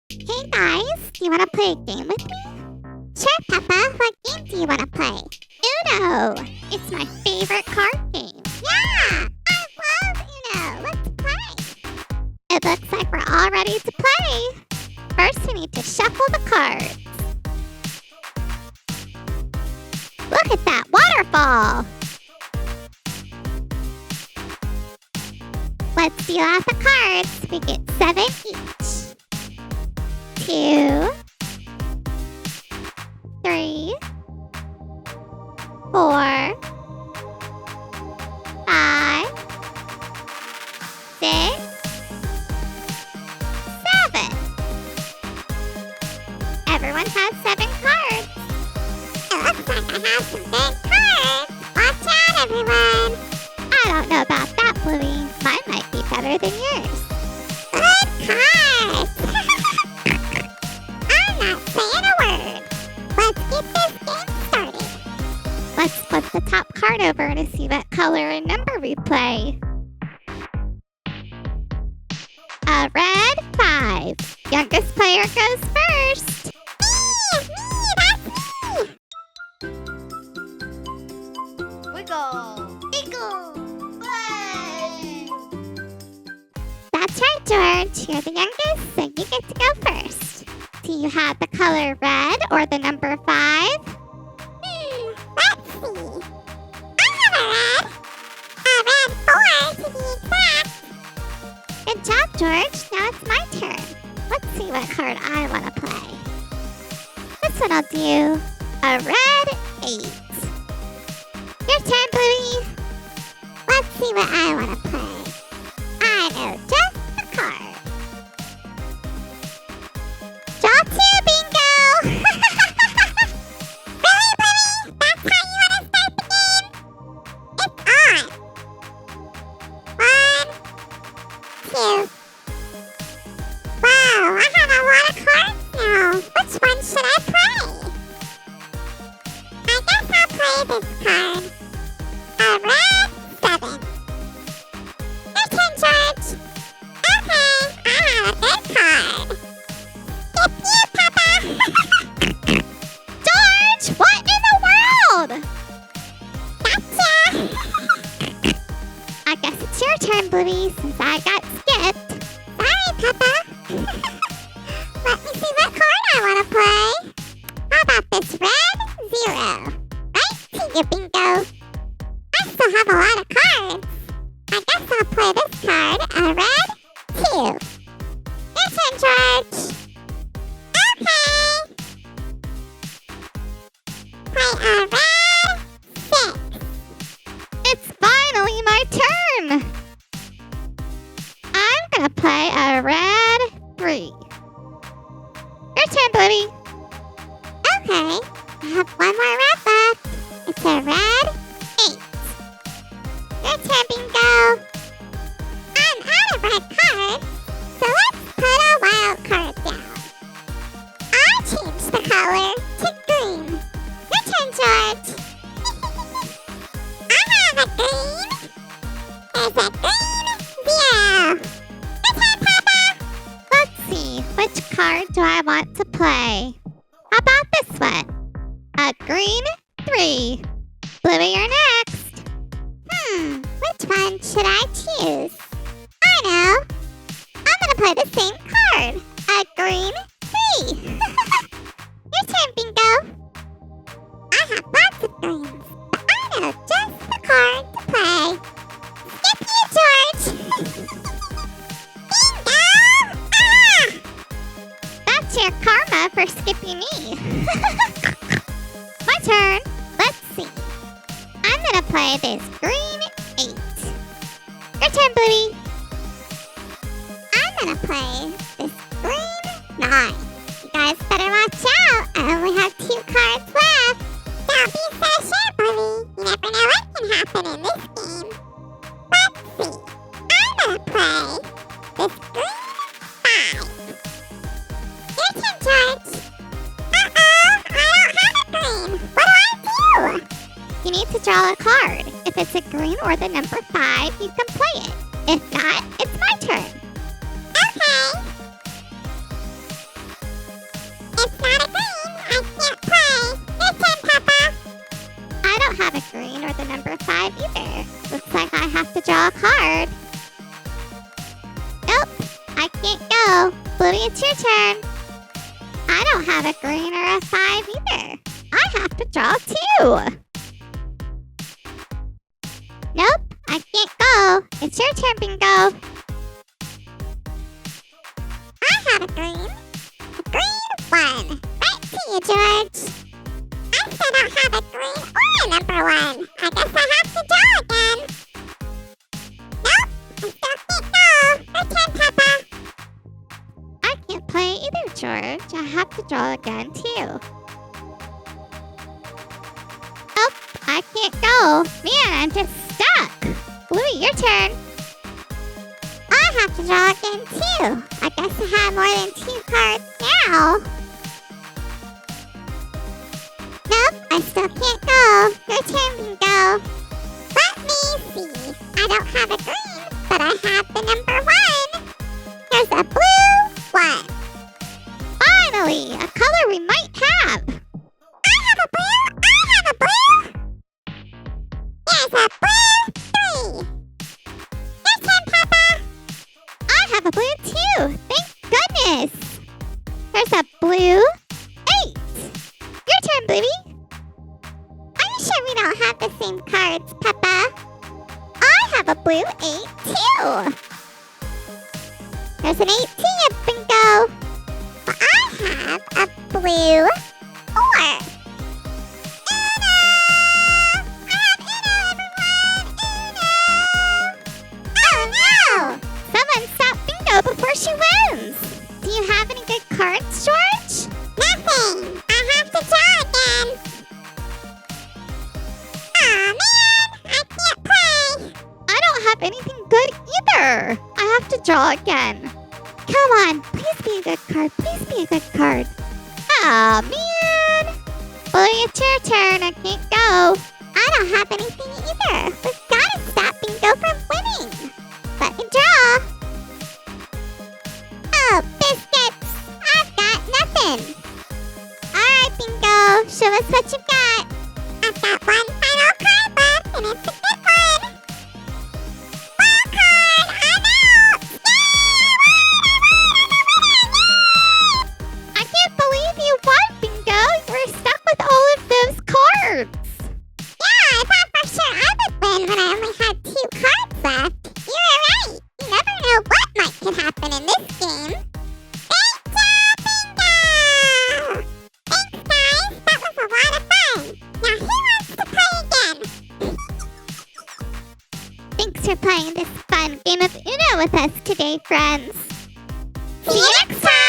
Hey guys, do you want to play a game with me? Sure, Peppa. What game do you want to play? Uno! It's my favorite card game. Yeah! I love Uno! Let's play! It looks like we're all ready to play. First, we need to shuffle the cards. Look at that waterfall! Let's deal out the cards. We get 7 each. 2, 3, 4, 5, 6, 7. Everyone has 7 cards. It looks like I have some big cards. Watch out, everyone. I don't know about that, Bluey. Mine might be better than yours. Good cards. I'm not saying a word. Let's get this game started. Let's flip the top card over to see what color and number we play. A red 5. Youngest player goes first. Me, that's me. Wiggle. Giggle. Play. That's right, George. You're the youngest, so you get to go first. Do you have the color red or the number 5? Let's see. I have a red 4 to be exact. Good job, George. Now it's my turn. Let's see what card I want to play. This one I'll do a red 8. Your turn, Bluey. Let's see what I want to play. I know just the card. Draw 2, bingo! Really, Bluey? That's how you want to start the game? It's on. 1, 2. Wow, I have a lot of cards now. Which one should I play? I guess I'll play this card. A red 7. Your turn, George. Okay, I have a good card. Skip you, Peppa. George, what in the world? Gotcha. I guess it's your turn, Bluey, since I got skipped. Sorry, Peppa. Let me see what card I want to play. How about this red 0? Right to you, bingo. I still have a lot of cards. I guess I'll play this card, a red 2. Your turn, George. Okay. Play a red 6. It's finally my turn. I'm gonna play a red 3. Your turn, Bluey. Okay, I have one more red left. It's a red 8. Your turn, bingo. I'm out of red cards, so let's put a wild card down. I'll change the color to green. Your turn, George. I have a green. There's a green 0. Your turn, Peppa. Let's see, which card do I want to play? How about this one? A green 3. Bluey, you're next. Which one should I choose? I know. I'm gonna play the same card. A green 3. Your turn, bingo. I have lots of greens, but I know just the card to play. Skip you, George. Bingo! Ah! That's your karma for skipping me. My turn. Let's see. I'm gonna play this green 8. Your turn, Bluey. I'm gonna play this green 9. You guys better watch out. I only have 2 cards left. Don't be so sure, Bluey. You never know what can happen in this game. Let's see. I'm gonna play this green 5. Your turn, George. Uh-oh, I don't have a green. What do I do? You need to draw a card. If it's a green or the number 5, you can play it. If not, it's my turn. Okay. draw a card. Nope, I can't go. Bluey, it's your turn. I don't have a green or a 5 either. I have to draw 2. Nope, I can't go. It's your turn, Bingo. I have a green. A green 1. Right to you, George. I still don't have a green or a number 1. I guess I have to draw again. Nope, I still can't go. Your turn, Peppa. I can't play either, George. I have to draw again, too. Nope, I can't go. Man, I'm just stuck. Bluey, your turn. I have to draw again, too. I guess I have more than 2 cards now. Nope, I still can't go. Your turn, Bingo. Let me see. I don't have a green, but I have the number 1. Here's a blue 1. Finally, a color we might have. I have a blue. I have a blue. Here's a blue 3. Your turn, Peppa. I have a blue too. Thank goodness. There's a blue 8. Your turn, Bluey. Are you sure we don't have the same cards, Peppa? I have a blue 8 too. There's an 8 to you, Bingo. But I have a blue 4. Uno! I have Uno, everyone! Uno! Oh no! Someone stop Bingo before she wins! Do you have any good cards, George? Nothing! I have to draw again! Aw, man! I can't play! I don't have anything good either! I have to draw again. Come on, please be a good card. Please be a good card. Aw, man! Bluey, it's your turn. I can't go. I don't have anything either. We've got to stop Bingo from winning. Let me draw. Oh, biscuits! I've got nothing. Alright, Bingo. Show us what you've got. I've got one final card left, and it's a good one. Wild card! I'm out! I can't believe you won, Bingo. You were stuck with all of those cards. Yeah, I thought for sure I would win when I only had 2 cards left. You were right. You never know what might happen in this game. Great job, Bingo! Thanks, guys. That was a lot of fun. Now, who wants to play again? Thanks for playing this fun game of Uno with us today, friends. See you next time!